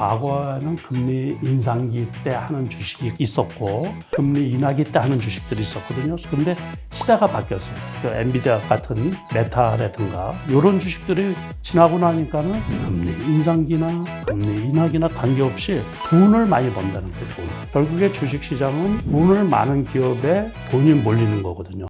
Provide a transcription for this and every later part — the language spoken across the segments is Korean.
과거에는 금리 인상기 때 하는 주식이 있었고 금리 인하기 때 하는 주식들이 있었거든요. 근데 시대가 바뀌었어요. 그 엔비디아 같은 메타라든가 이런 주식들이 지나고 나니까는 금리 인상기나 금리 인하기나 관계없이 돈을 많이 번다는 거예요. 돈. 결국에 주식시장은 돈을 많은 기업에 돈이 몰리는 거거든요.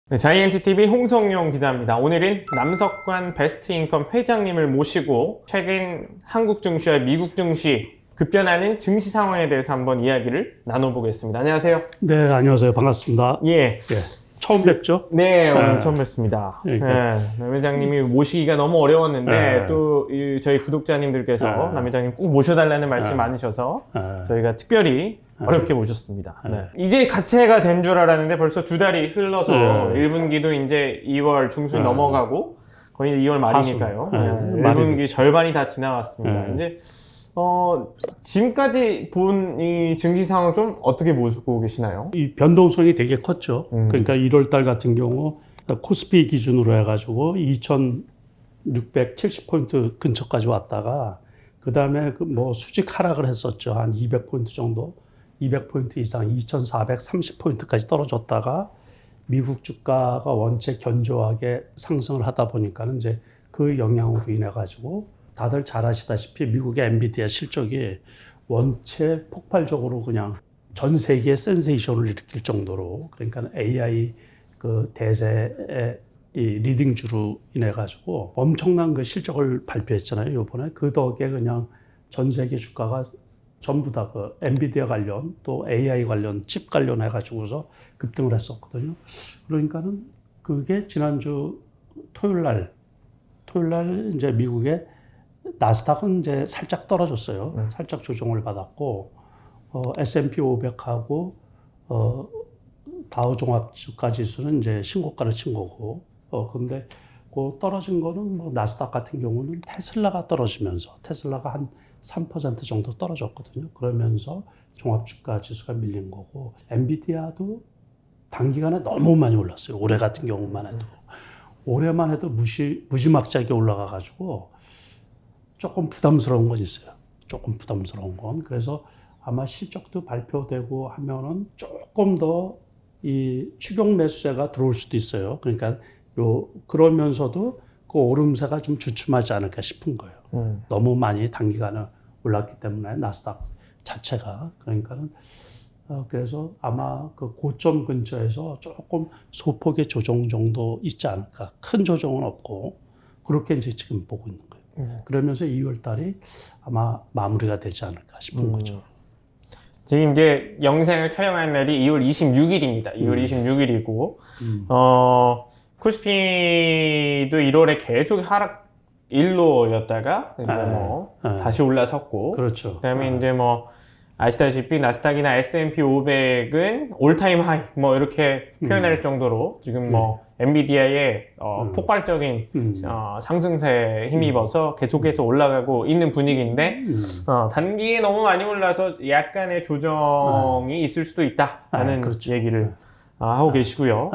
네, 자이언티TV 홍성용 기자입니다. 오늘은 남석관 베스트인컴 회장님을 모시고 최근 한국 증시와 미국 증시 급변하는 증시 상황에 대해서 한번 이야기를 나눠보겠습니다. 안녕하세요. 네, 안녕하세요. 반갑습니다. 예. 처음 뵙죠? 네, 오늘 처음 뵙습니다. 네, 남 회장님이 모시기가 너무 어려웠는데 또 저희 구독자님들께서 남 회장님 꼭 모셔달라는 말씀 많으셔서 저희가 특별히 어렵게 모셨습니다. 네. 이제 가체가 된 줄 알았는데 벌써 2달이 흘러서 1분기도 이제 2월 중순 넘어가고 거의 2월 말이니까요. 1분기 절반이 다 지나갔습니다. 이제 지금까지 본 이 증시 상황 좀 어떻게 보고 계시나요? 이 변동성이 되게 컸죠. 그러니까 1월 달 같은 경우 코스피 기준으로 해가지고 2,670포인트 근처까지 왔다가 그 다음에 뭐 수직 하락을 했었죠. 한 200포인트 정도, 200포인트 이상 2,430포인트까지 떨어졌다가 미국 주가가 원체 견조하게 상승을 하다 보니까는 이제 그 영향으로 인해 가지고 다들 잘 아시다시피 미국의 엔비디아 실적이 원체 폭발적으로 그냥 전 세계에 센세이션을 일으킬 정도로, 그러니까 AI 그 대세의 이 리딩주로 인해 가지고 엄청난 그 실적을 발표했잖아요. 이번에 그 덕에 그냥 전 세계 주가가 전부 다 그 엔비디아 관련 또 AI 관련 칩 관련해 가지고서 급등을 했었거든요. 그러니까는 그게 지난주 토요일 날 이제 미국의 나스닥은 이제 살짝 떨어졌어요. 살짝 조정을 받았고, S&P 500하고, 다우 종합주가 지수는 이제 신고가를 친 거고, 근데 그 떨어진 거는 뭐 나스닥 같은 경우는 테슬라가 떨어지면서, 테슬라가 한 3% 정도 떨어졌거든요. 그러면서 종합주가 지수가 밀린 거고, 엔비디아도 단기간에 너무 많이 올랐어요. 올해 같은 경우만 해도. 올해만 해도 무지막지하게 올라가가지고, 조금 부담스러운 건 있어요. 조금 부담스러운 건. 그래서 아마 실적도 발표되고 하면은 조금 더 이 추격 매수세가 들어올 수도 있어요. 그러니까 그러면서도 그 오름세가 좀 주춤하지 않을까 싶은 거예요. 너무 많이 단기간에 올랐기 때문에 나스닥 자체가. 그러니까는 그래서 아마 그 고점 근처에서 조금 소폭의 조정 정도 있지 않을까. 큰 조정은 없고 그렇게 이제 지금 보고 있는 거예요. 그러면서 2월 달이 아마 마무리가 되지 않을까 싶은 거죠. 지금 이제 영상을 촬영한 날이 2월 26일입니다. 2월 26일이고, 코스피도 1월에 계속 하락 일로였다가, 이제 다시 올라섰고, 그렇죠. 그 다음에 이제 아시다시피 나스닥이나 S&P 500은 올타임 하이, 이렇게 표현할 정도로 지금 엔비디아의 폭발적인 상승세에 힘입어서 계속해서 올라가고 있는 분위기인데 단기에 너무 많이 올라서 약간의 조정이 있을 수도 있다라는 그렇죠. 얘기를 하고 계시고요.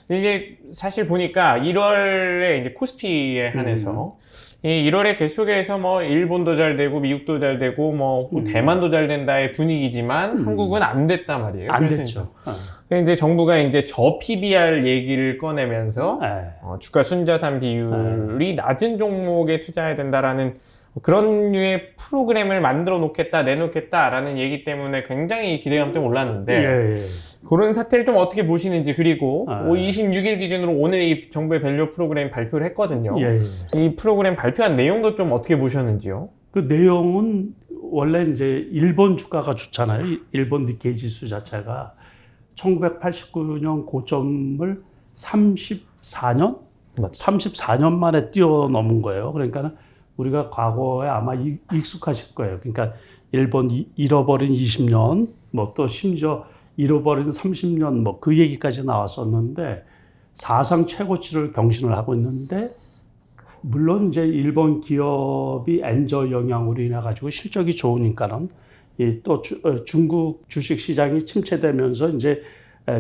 이제 사실 보니까 1월에 이제 코스피에 한해서 이 1월에 계속해서 일본도 잘 되고 미국도 잘 되고 대만도 잘 된다의 분위기지만 한국은 안 됐단 말이에요. 안 됐죠. 이제 정부가 이제 저 PBR 얘기를 꺼내면서 주가 순자산 비율이 낮은 종목에 투자해야 된다라는 그런 류의 프로그램을 만들어 놓겠다, 내놓겠다라는 얘기 때문에 굉장히 기대감 좀 올랐는데 그런 사태를 좀 어떻게 보시는지, 그리고 26일 기준으로 오늘 이 정부의 밸류 프로그램 발표를 했거든요. 이 프로그램 발표한 내용도 좀 어떻게 보셨는지요? 그 내용은 원래 이제 일본 주가가 좋잖아요. 일본 니케이 지수 자체가 1989년 고점을 34년 만에 뛰어넘은 거예요. 그러니까 우리가 과거에 아마 익숙하실 거예요. 그러니까 일본 잃어버린 20년, 또 심지어 잃어버린 30년, 그 얘기까지 나왔었는데 사상 최고치를 경신을 하고 있는데, 물론 이제 일본 기업이 엔저 영향으로 인해 가지고 실적이 좋으니까는 또 중국 주식 시장이 침체되면서 이제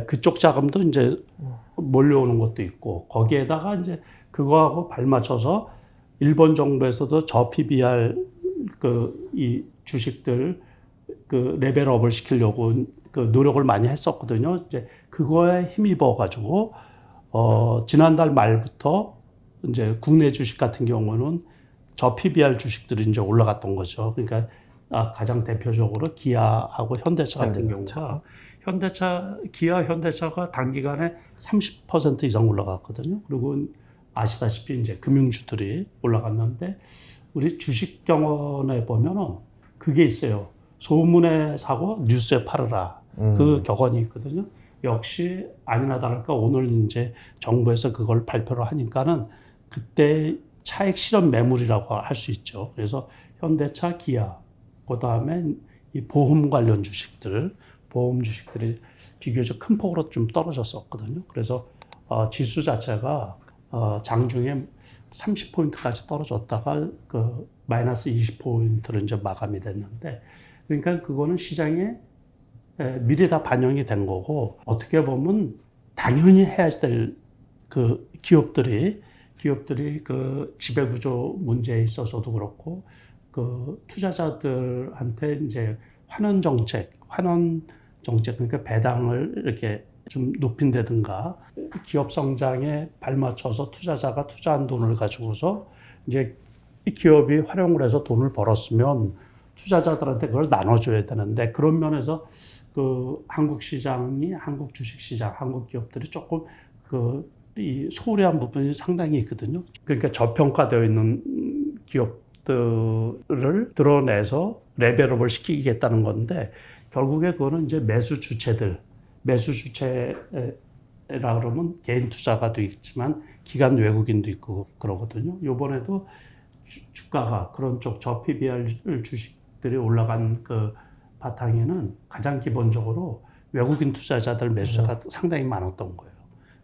그쪽 자금도 이제 몰려오는 것도 있고 거기에다가 이제 그거하고 발맞춰서 일본 정부에서도 저 PBR 이 주식들 레벨업을 시키려고 노력을 많이 했었거든요. 이제 그거에 힘입어 가지고 지난달 말부터 이제 국내 주식 같은 경우는 저 PBR 주식들이 이제 올라갔던 거죠. 그러니까 가장 대표적으로 기아하고 현대차 같은 경우가 기아, 현대차가 단기간에 30% 이상 올라갔거든요. 그리고 아시다시피 이제 금융주들이 올라갔는데 우리 주식경원에 보면은 그게 있어요. 소문에 사고 뉴스에 팔으라. 그 격언이 있거든요. 역시 아니나 다를까 오늘 이제 정부에서 그걸 발표를 하니까는 그때 차익 실현 매물이라고 할 수 있죠. 그래서 현대차, 기아, 그다음에 이 보험 관련 주식들, 보험 주식들이 비교적 큰 폭으로 좀 떨어졌었거든요. 그래서 지수 자체가 장중에 30포인트까지 떨어졌다가 마이너스 20포인트로 이제 마감이 됐는데, 그러니까 그거는 시장에 미리 다 반영이 된 거고, 어떻게 보면 당연히 해야 될 기업들이 그 지배구조 문제에 있어서도 그렇고, 투자자들한테 이제 환원 정책, 그러니까 배당을 이렇게 좀 높인다든가 기업 성장에 발맞춰서 투자자가 투자한 돈을 가지고서 이제 이 기업이 활용을 해서 돈을 벌었으면 투자자들한테 그걸 나눠줘야 되는데, 그런 면에서 한국 시장이, 한국 주식 시장, 한국 기업들이 조금 이 소홀한 부분이 상당히 있거든요. 그러니까 저평가되어 있는 기업들을 드러내서 레벨업을 시키겠다는 건데, 결국에 그거는 이제 매수 주체라 그러면 개인 투자가도 있지만 기관 외국인도 있고 그러거든요. 요번에도 주가가 그런 쪽 저 PBR 주식들이 올라간 바탕에는 가장 기본적으로 외국인 투자자들 매수가 상당히 많았던 거예요.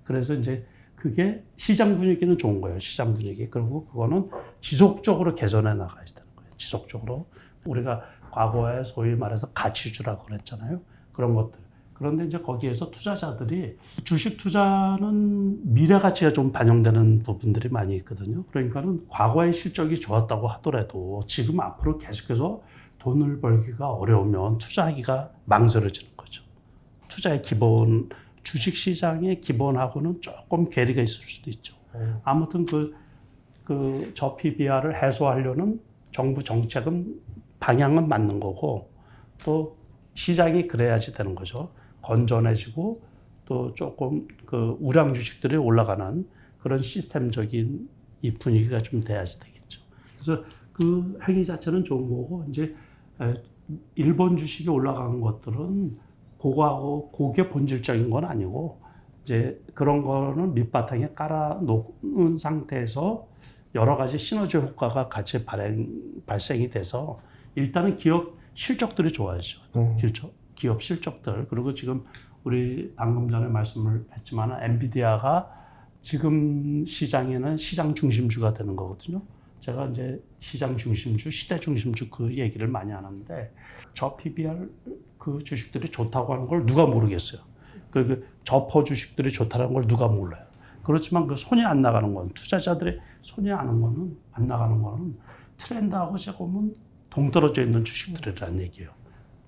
그래서 이제 그게 시장 분위기는 좋은 거예요. 시장 분위기. 그리고 그거는 지속적으로 개선해 나가야 되는 거예요. 지속적으로. 우리가 과거에 소위 말해서 가치주라고 그랬잖아요. 그런 것들. 그런데 이제 거기에서 투자자들이 주식 투자는 미래 가치가 좀 반영되는 부분들이 많이 있거든요. 그러니까는 과거의 실적이 좋았다고 하더라도 지금 앞으로 계속해서 돈을 벌기가 어려우면 투자하기가 망설여지는 거죠. 투자의 기본, 주식 시장의 기본하고는 조금 괴리가 있을 수도 있죠. 아무튼 저 PBR을 해소하려는 정부 정책은 방향은 맞는 거고, 또 시장이 그래야지 되는 거죠. 건전해지고 또 조금 우량 주식들이 올라가는 그런 시스템적인 이 분위기가 좀 돼야지 되겠죠. 그래서 그 행위 자체는 좋은 거고, 이제 일본 주식이 올라간 것들은 그게 본질적인 건 아니고, 이제 그런 거는 밑바탕에 깔아놓은 상태에서 여러 가지 시너지 효과가 같이 발생이 돼서 일단은 기업 실적들이 좋아야죠. 기업 실적들. 그리고 지금 우리 방금 전에 말씀을 했지만 엔비디아가 지금 시장에는 시장 중심주가 되는 거거든요. 제가 이제 시장 중심주, 시대 중심주 그 얘기를 많이 하는데, 저 PBR 그 주식들이 좋다고 하는 걸 누가 모르겠어요. 저퍼 주식들이 좋다는 걸 누가 몰라요. 그렇지만 그 손이 안 나가는 건, 투자자들의 손이 안 나가는 거는 트렌드하고 조금은 동떨어져 있는 주식들이라는 얘기예요.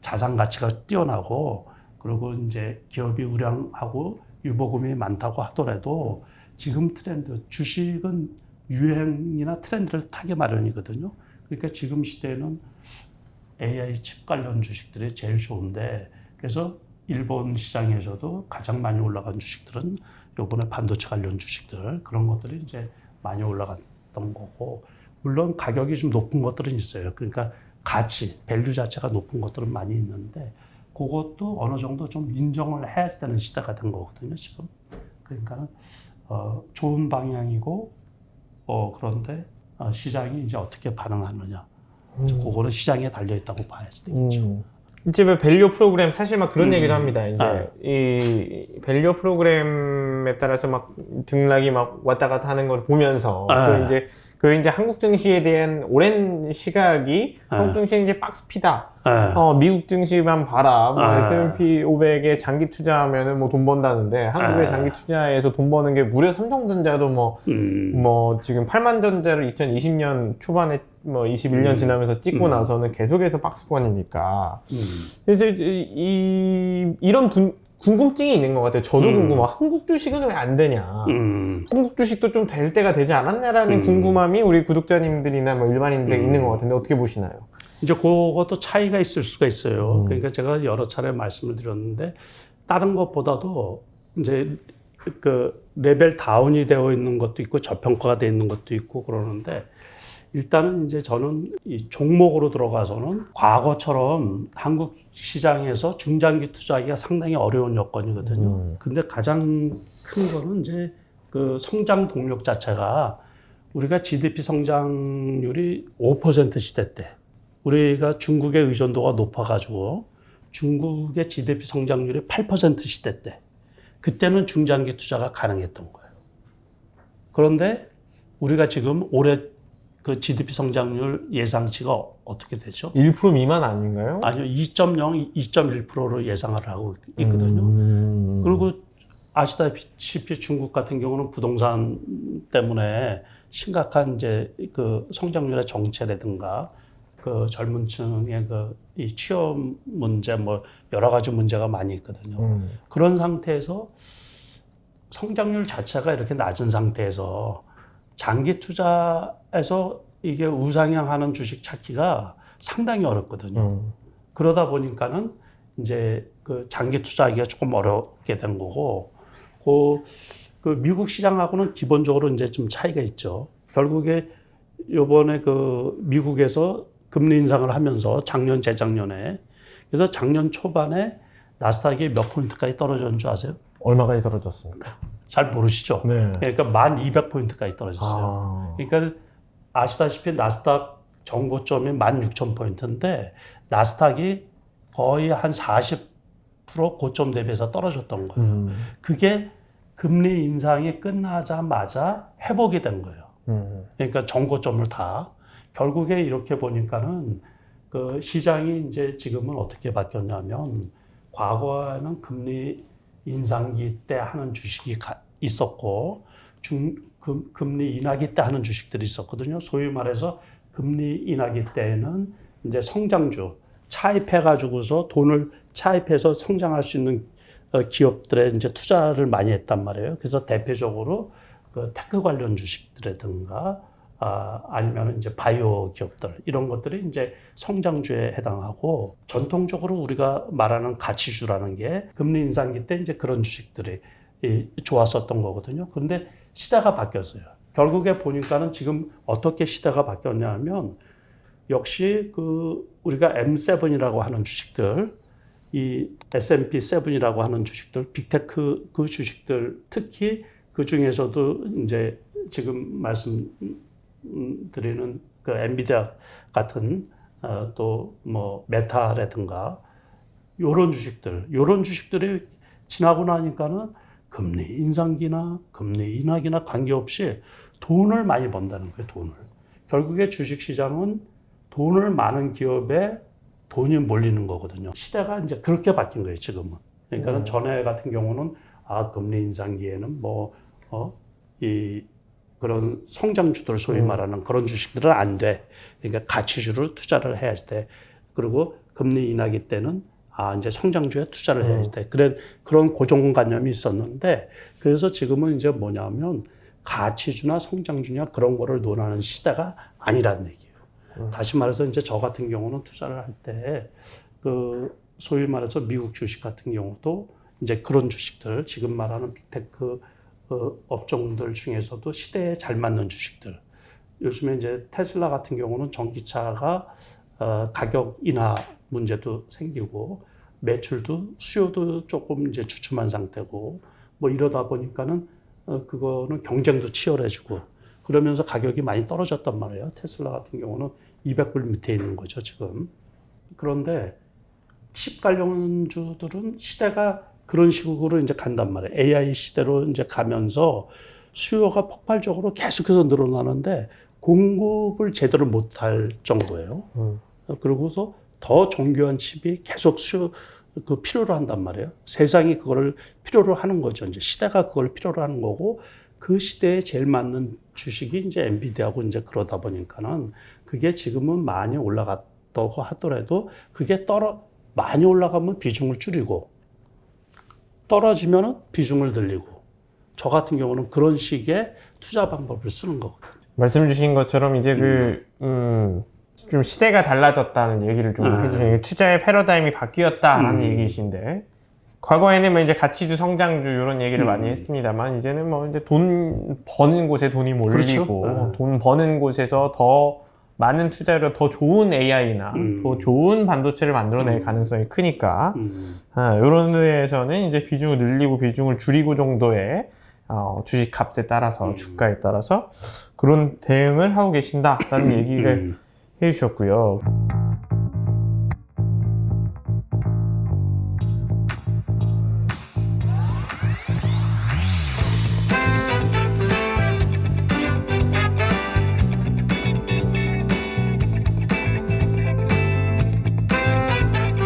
자산 가치가 뛰어나고, 그리고 이제 기업이 우량하고 유보금이 많다고 하더라도 지금 트렌드, 주식은 유행이나 트렌드를 타게 마련이거든요. 그러니까 지금 시대에는 AI 칩 관련 주식들이 제일 좋은데, 그래서 일본 시장에서도 가장 많이 올라간 주식들은 요번에 반도체 관련 주식들, 그런 것들이 이제 많이 올라갔던 거고, 물론 가격이 좀 높은 것들은 있어요. 그러니까 가치, 밸류 자체가 높은 것들은 많이 있는데, 그것도 어느 정도 좀 인정을 해야 되는 시대가 된 거거든요, 지금. 그러니까 좋은 방향이고, 그런데 시장이 이제 어떻게 반응하느냐, 그거는 시장에 달려 있다고 봐야지 되겠죠. 이제 밸류 프로그램 사실 막 그런 얘기도 합니다. 이제 이 밸류 프로그램에 따라서 막 등락이 막 왔다 갔다 하는 걸 보면서 또 이제 그리고 이제 한국 증시에 대한 오랜 시각이 한국 증시는 이제 박스피다. 미국 증시만 봐라. 뭐 S&P 500에 장기 투자하면은 뭐 돈 번다는데 한국의 장기 투자에서 돈 버는 게 무려 삼성전자도 뭐 지금 8만 전자를 2020년 초반에 뭐 21년 지나면서 찍고 나서는 계속해서 박스권이니까. 그래서 이런 궁금증이 있는 것 같아요. 저도 궁금해요. 한국 주식은 왜 안 되냐. 한국 주식도 좀 될 때가 되지 않았냐라는 궁금함이 우리 구독자님들이나 뭐 일반인들에게 있는 것 같은데 어떻게 보시나요? 이제 그것도 차이가 있을 수가 있어요. 그러니까 제가 여러 차례 말씀을 드렸는데 다른 것보다도 이제 그 레벨 다운이 되어 있는 것도 있고 저평가가 되어 있는 것도 있고 그러는데 일단은 이제 저는 이 종목으로 들어가서는 과거처럼 한국 시장에서 중장기 투자하기가 상당히 어려운 여건이거든요. 근데 가장 큰 거는 이제 그 성장 동력 자체가 우리가 GDP 성장률이 5% 시대 때 우리가 중국의 의존도가 높아가지고 중국의 GDP 성장률이 8% 시대 때 그때는 중장기 투자가 가능했던 거예요. 그런데 우리가 지금 올해 그 GDP 성장률 예상치가 어떻게 되죠? 1% 미만 아닌가요? 아니요, 2.0, 2.1%로 예상을 하고 있거든요. 그리고 아시다시피 중국 같은 경우는 부동산 때문에 심각한 이제 그 성장률의 정체라든가 그 젊은 층의 이 취업 문제 뭐 여러 가지 문제가 많이 있거든요. 그런 상태에서 성장률 자체가 이렇게 낮은 상태에서 장기 투자에서 이게 우상향하는 주식 찾기가 상당히 어렵거든요. 그러다 보니까는 이제 그 장기 투자하기가 조금 어렵게 된 거고, 그 미국 시장하고는 기본적으로 이제 좀 차이가 있죠. 결국에 요번에 그 미국에서 금리 인상을 하면서 작년, 재작년에 그래서 작년 초반에 나스닥이 몇 포인트까지 떨어졌는 줄 아세요? 얼마까지 떨어졌습니까? 잘 모르시죠? 네. 그러니까 1200포인트까지 떨어졌어요. 그러니까 아시다시피 나스닥 정고점이 16,000포인트인데 나스닥이 거의 한 40% 고점 대비해서 떨어졌던 거예요. 그게 금리 인상이 끝나자마자 회복이 된 거예요. 그러니까 정고점을 다. 결국에 이렇게 보니까는 그 시장이 이제 지금은 어떻게 바뀌었냐면 과거에는 금리 인상기 때 하는 주식이 있었고 금리 인하기 때 하는 주식들이 있었거든요. 소위 말해서 금리 인하기 때는 이제 성장주 차입해가지고서 돈을 차입해서 성장할 수 있는 기업들에 이제 투자를 많이 했단 말이에요. 그래서 대표적으로 그 테크 관련 주식들이라든가 아니면 이제 바이오 기업들 이런 것들이 이제 성장주에 해당하고 전통적으로 우리가 말하는 가치주라는 게 금리 인상기 때 이제 그런 주식들이 좋았었던 거거든요. 그런데 시대가 바뀌었어요. 결국에 보니까는 지금 어떻게 시대가 바뀌었냐면 역시 그 우리가 M7이라고 하는 주식들, 이 S&P 7이라고 하는 주식들, 빅테크 그 주식들 특히 그 중에서도 이제 지금 말씀드리는 그 엔비디아 같은 또 뭐 메타라든가 요런 주식들이 지나고 나니까는 금리 인상기나 금리 인하기나 관계없이 돈을 많이 번다는 거예요, 돈을. 결국에 주식시장은 돈을 많은 기업에 돈이 몰리는 거거든요. 시대가 이제 그렇게 바뀐 거예요, 지금은. 그러니까 전에 같은 경우는 금리 인상기에는 그런 성장주들 소위 말하는 그런 주식들은 안 돼. 그러니까 가치주를 투자를 해야지 돼. 그리고 금리 인하기 때는 이제 성장주에 투자를 해야 돼. 그런 고정관념이 있었는데 그래서 지금은 이제 뭐냐면 가치주나 성장주냐 그런 거를 논하는 시대가 아니라는 얘기예요. 다시 말해서 이제 저 같은 경우는 투자를 할 때 그 소위 말해서 미국 주식 같은 경우도 이제 그런 주식들 지금 말하는 빅테크 업종들 중에서도 시대에 잘 맞는 주식들. 요즘에 이제 테슬라 같은 경우는 전기차가 가격 인하 문제도 생기고 매출도 수요도 조금 이제 주춤한 상태고 뭐 이러다 보니까는 그거는 경쟁도 치열해지고 그러면서 가격이 많이 떨어졌단 말이에요. 테슬라 같은 경우는 200불 밑에 있는 거죠, 지금. 그런데 칩 관련주들은 시대가 그런 식으로 이제 간단 말이에요. AI 시대로 이제 가면서 수요가 폭발적으로 계속해서 늘어나는데 공급을 제대로 못할 정도예요. 그러고서 더 정교한 칩이 계속 필요로 한단 말이에요. 세상이 그거를 필요로 하는 거죠. 이제 시대가 그걸 필요로 하는 거고 그 시대에 제일 맞는 주식이 이제 엔비디아고 이제 그러다 보니까는 그게 지금은 많이 올라갔다고 하더라도 그게 많이 올라가면 비중을 줄이고 떨어지면은 비중을 늘리고 저 같은 경우는 그런 식의 투자 방법을 쓰는 거거든요. 말씀 주신 것처럼 이제 좀 시대가 달라졌다는 얘기를 좀 해주시는 게 투자의 패러다임이 바뀌었다라는 얘기이신데 과거에는 뭐 이제 가치주, 성장주 이런 얘기를 많이 했습니다만 이제는 뭐 이제 돈 버는 곳에 돈이 몰리고 그렇죠. 돈 버는 곳에서 더 많은 투자로 더 좋은 AI나 더 좋은 반도체를 만들어낼 가능성이 크니까 이런 데에서는 이제 비중을 늘리고 비중을 줄이고 정도의 주식 값에 따라서 주가에 따라서 그런 대응을 하고 계신다라는 얘기를 해주셨고요.